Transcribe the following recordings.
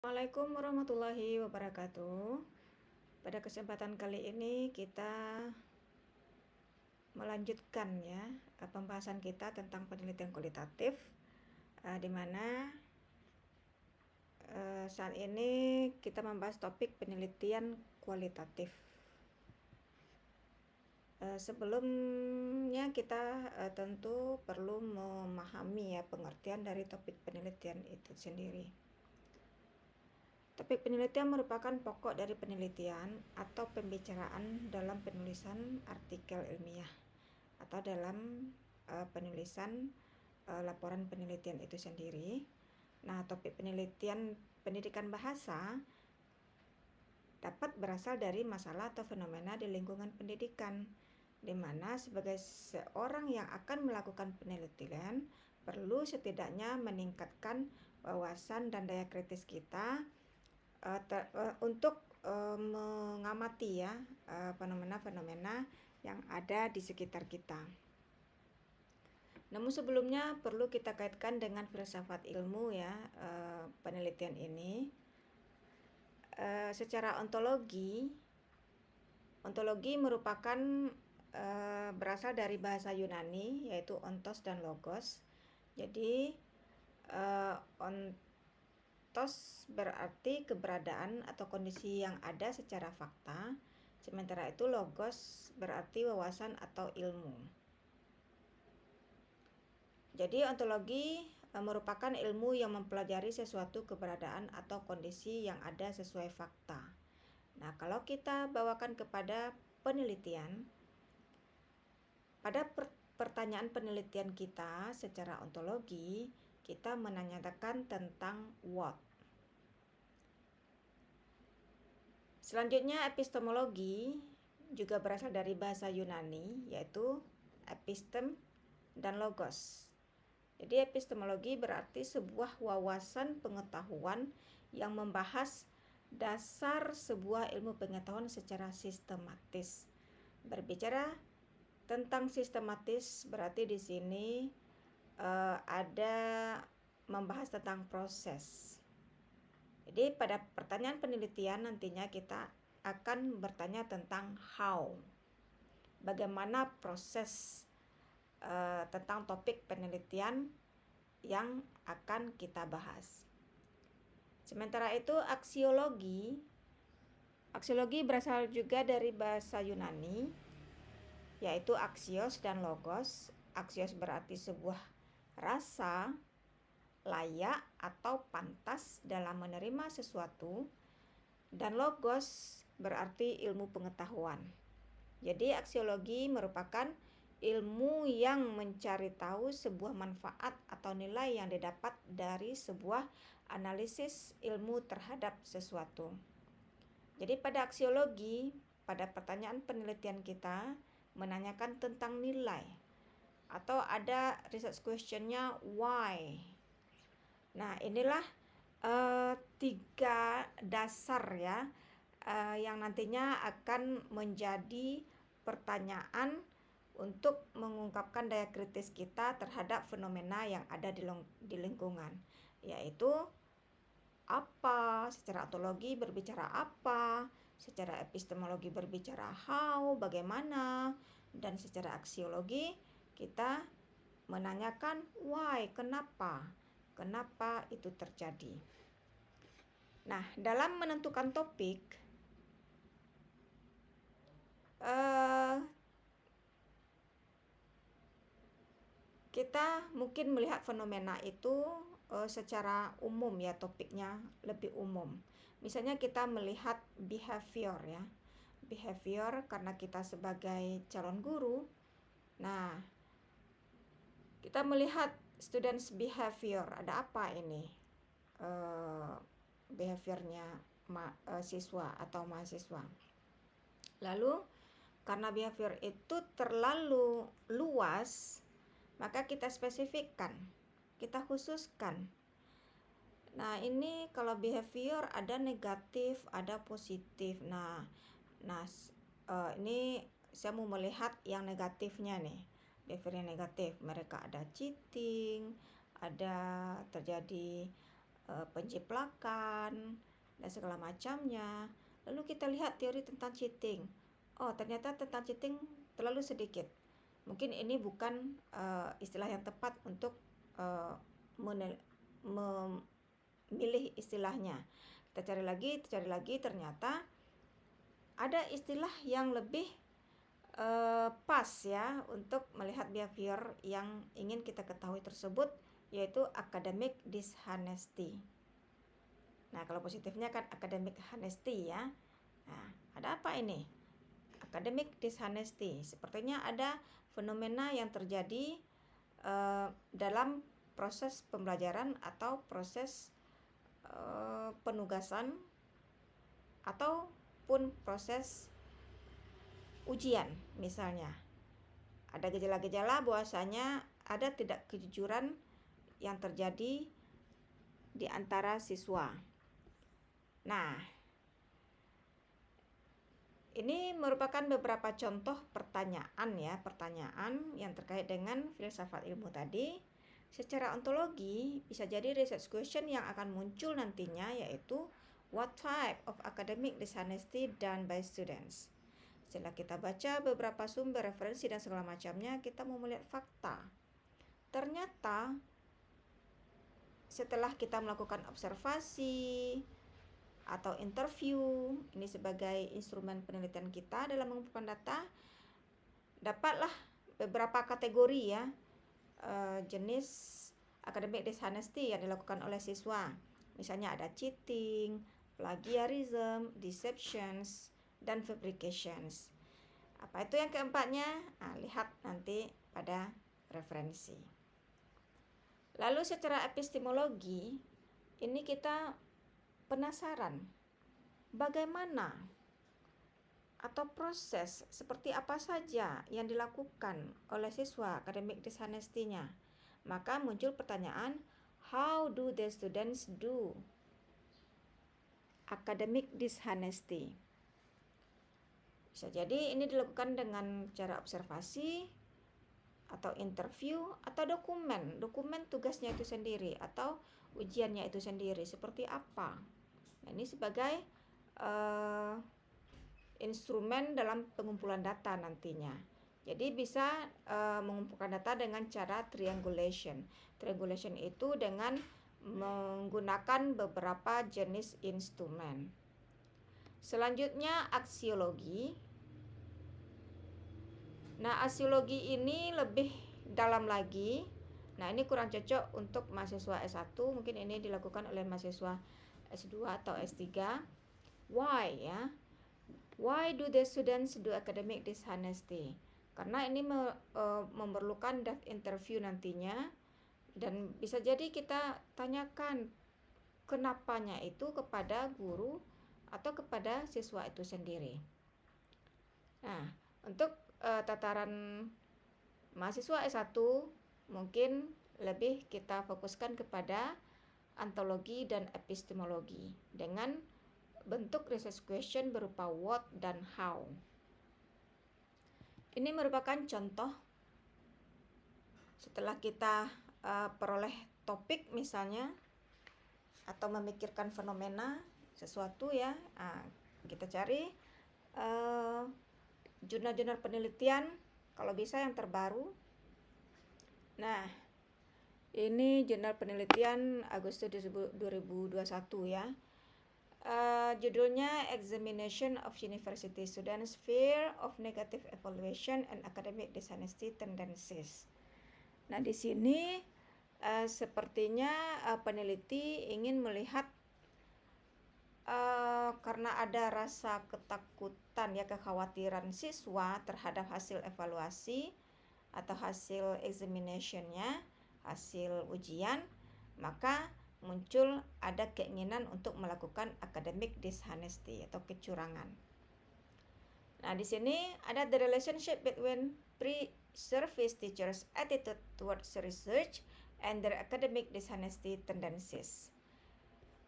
Assalamualaikum warahmatullahi wabarakatuh. Pada kesempatan kali ini kita melanjutkan pembahasan kita tentang penelitian kualitatif, di mana saat ini kita membahas topik penelitian kualitatif. Sebelumnya kita tentu perlu memahami pengertian dari topik penelitian itu sendiri. Topik penelitian merupakan pokok dari penelitian atau pembicaraan dalam penulisan artikel ilmiah atau dalam penulisan laporan penelitian itu sendiri. Nah, topik pendidikan bahasa dapat berasal dari masalah atau fenomena di lingkungan pendidikan, di mana sebagai seorang yang akan melakukan penelitian perlu setidaknya meningkatkan wawasan dan daya kritis kita untuk mengamati fenomena-fenomena yang ada di sekitar kita. Namun sebelumnya perlu kita kaitkan dengan filsafat ilmu penelitian ini. Secara ontologi merupakan berasal dari bahasa Yunani, yaitu ontos dan logos. Jadi ontos berarti keberadaan atau kondisi yang ada secara fakta, sementara itu logos berarti wawasan atau ilmu. Jadi ontologi merupakan ilmu yang mempelajari sesuatu keberadaan atau kondisi yang ada sesuai fakta. Nah, kalau kita bawakan kepada penelitian, pada pertanyaan penelitian kita secara ontologi, kita menanyakan tentang what. Selanjutnya, epistemologi juga berasal dari bahasa Yunani, yaitu epistem dan logos. Jadi epistemologi berarti sebuah wawasan pengetahuan yang membahas dasar sebuah ilmu pengetahuan secara sistematis. Berbicara tentang sistematis berarti di sini ada membahas tentang proses. Jadi pada pertanyaan penelitian nantinya kita akan bertanya tentang how. Bagaimana proses tentang topik penelitian yang akan kita bahas. Sementara itu aksiologi berasal juga dari bahasa Yunani, yaitu aksios dan logos. Aksios berarti sebuah rasa layak atau pantas dalam menerima sesuatu, dan logos berarti ilmu pengetahuan. Jadi aksiologi merupakan ilmu yang mencari tahu sebuah manfaat atau nilai yang didapat dari sebuah analisis ilmu terhadap sesuatu. Jadi pada aksiologi, pada pertanyaan penelitian kita menanyakan tentang nilai, atau ada research questionnya why. Nah, inilah 3 dasar yang nantinya akan menjadi pertanyaan untuk mengungkapkan daya kritis kita terhadap fenomena yang ada di lingkungan, yaitu apa, secara ontologi berbicara apa, secara epistemologi berbicara how, bagaimana, dan secara aksiologi kita menanyakan why, kenapa itu terjadi. Nah, dalam menentukan topik, kita mungkin melihat fenomena itu secara umum topiknya lebih umum. Misalnya kita melihat behavior karena kita sebagai calon guru. Nah, kita melihat students behavior, ada apa ini behaviornya siswa atau mahasiswa. Lalu karena behavior itu terlalu luas, maka kita spesifikkan, kita khususkan. Nah, ini kalau behavior ada negatif, ada positif. Nah, ini saya mau melihat yang negatifnya nih. Behavior yang negatif, mereka ada cheating, ada terjadi penjiplakan dan segala macamnya. Lalu kita lihat teori tentang cheating. Oh, ternyata tentang cheating terlalu sedikit. Mungkin ini bukan istilah yang tepat untuk memilih istilahnya. Kita cari lagi, ternyata ada istilah yang lebih pas ya untuk melihat behavior yang ingin kita ketahui tersebut, yaitu academic dishonesty. Nah, kalau positifnya kan academic honesty ya. Nah, ada apa ini? Academic dishonesty. Sepertinya ada fenomena yang terjadi dalam proses pembelajaran atau proses penugasan ataupun proses ujian misalnya. Ada gejala-gejala bahwasanya ada tidak kejujuran yang terjadi di antara siswa. Nah, ini merupakan beberapa contoh pertanyaan yang terkait dengan filsafat ilmu tadi. Secara ontologi, bisa jadi research question yang akan muncul nantinya yaitu what type of academic dishonesty done by students. Setelah kita baca beberapa sumber referensi dan segala macamnya, kita mau melihat fakta. Ternyata setelah kita melakukan observasi atau interview, ini sebagai instrumen penelitian kita dalam mengumpulkan data, dapatlah beberapa kategori ya jenis academic dishonesty yang dilakukan oleh siswa. Misalnya ada cheating, plagiarism, deceptions, dan fabrications. Apa itu yang keempatnya? Nah, lihat nanti pada referensi. Lalu secara epistemologi, ini kita penasaran bagaimana atau proses seperti apa saja yang dilakukan oleh siswa academic dishonesty-nya. Maka muncul pertanyaan, how do the students do academic dishonesty? Bisa jadi ini dilakukan dengan cara observasi atau interview atau dokumen tugasnya itu sendiri atau ujiannya itu sendiri seperti apa. Nah, ini sebagai instrumen dalam pengumpulan data nantinya. Jadi bisa mengumpulkan data dengan cara triangulation. Triangulation itu dengan menggunakan beberapa jenis instrumen. Selanjutnya aksiologi. Nah, aksiologi ini lebih dalam lagi. Nah, ini kurang cocok untuk mahasiswa S1, mungkin ini dilakukan oleh mahasiswa S2 atau S3. Why ya? Why do the students do academic dishonesty? Karena ini memerlukan depth interview nantinya, dan bisa jadi kita tanyakan kenapanya itu kepada guru atau kepada siswa itu sendiri. Nah, untuk tataran mahasiswa S1 mungkin lebih kita fokuskan kepada ontologi dan epistemologi dengan bentuk research question berupa what dan how. Ini merupakan contoh setelah kita peroleh topik misalnya atau memikirkan fenomena sesuatu ya, kita cari jurnal-jurnal penelitian kalau bisa yang terbaru. Nah, ini jurnal penelitian Agustus 2021 ya. Judulnya Examination of University Students Fear of Negative Evaluation and Academic Dishonesty Tendencies. Nah, di sini sepertinya peneliti ingin melihat karena ada rasa ketakutan ya, kekhawatiran siswa terhadap hasil evaluasi atau hasil examination-nya, hasil ujian, maka muncul ada keinginan untuk melakukan academic dishonesty atau kecurangan. Nah, di sini ada the relationship between pre-service teachers' attitude towards research and their academic dishonesty tendencies.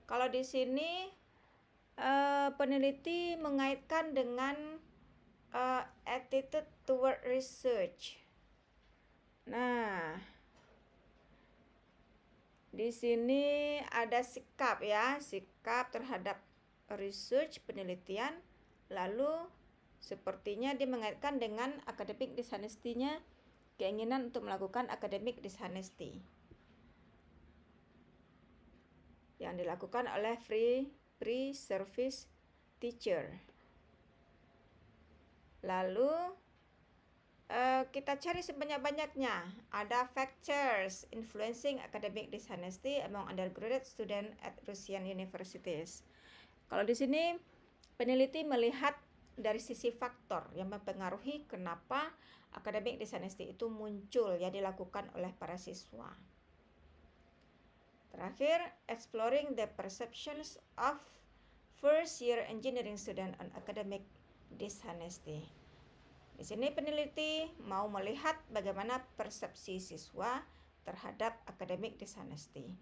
Kalau di sini peneliti mengaitkan dengan attitude toward research. Nah, Di sini ada sikap ya, sikap terhadap research penelitian. Lalu sepertinya dia mengaitkan dengan academic dishonesty-nya, keinginan untuk melakukan academic dishonesty yang dilakukan oleh free service teacher. Lalu kita cari sebanyak-banyaknya. Ada factors influencing academic dishonesty among undergraduate student at Russian universities. Kalau di sini peneliti melihat dari sisi faktor yang mempengaruhi kenapa academic dishonesty itu muncul, ya, dilakukan oleh para siswa. Terakhir, exploring the perceptions of first year engineering student on academic dishonesty. Di sini peneliti mau melihat bagaimana persepsi siswa terhadap academic dishonesty.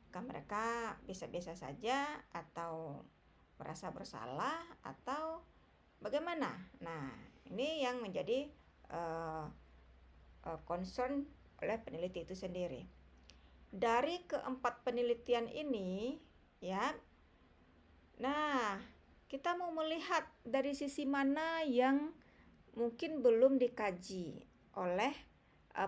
Apakah mereka biasa-biasa saja atau merasa bersalah atau bagaimana? Nah, ini yang menjadi concern oleh peneliti itu sendiri. Dari keempat penelitian ini, ya, nah, kita mau melihat dari sisi mana yang mungkin belum dikaji oleh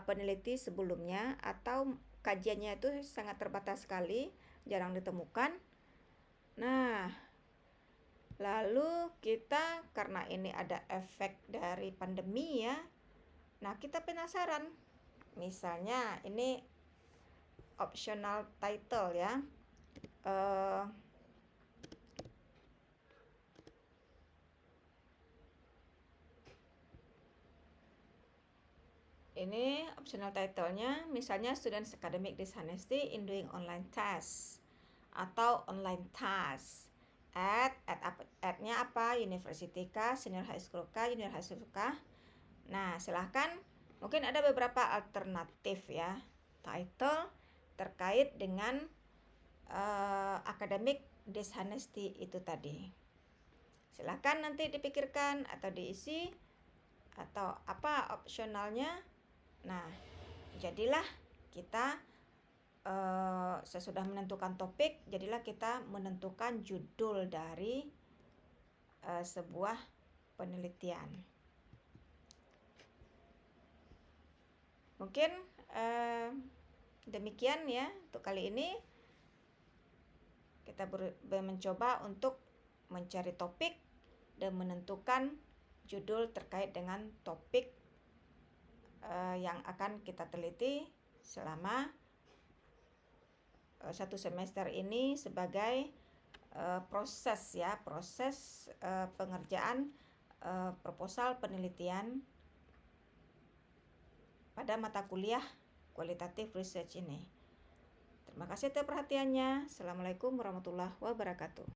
peneliti sebelumnya, atau kajiannya itu sangat terbatas sekali, jarang ditemukan. Nah, lalu kita, karena ini ada efek dari pandemi ya, nah kita penasaran. Misalnya ini optional title ya, ini optional title-nya, misalnya students academic dishonesty in doing online test atau online task. At-nya apa? University kah? Senior high school kah? Junior high school kah? Nah, silahkan. Mungkin ada beberapa alternatif ya, title terkait dengan academic dishonesty itu tadi. Silahkan nanti dipikirkan atau diisi, atau apa opsionalnya. Nah, jadilah kita sesudah menentukan topik, jadilah kita menentukan judul dari sebuah penelitian. Mungkin demikian ya untuk kali ini. Kita mencoba untuk mencari topik dan menentukan judul terkait dengan topik yang akan kita teliti selama satu semester ini sebagai proses pengerjaan proposal penelitian pada mata kuliah kualitatif research ini. Terima kasih atas perhatiannya. Assalamualaikum warahmatullahi wabarakatuh.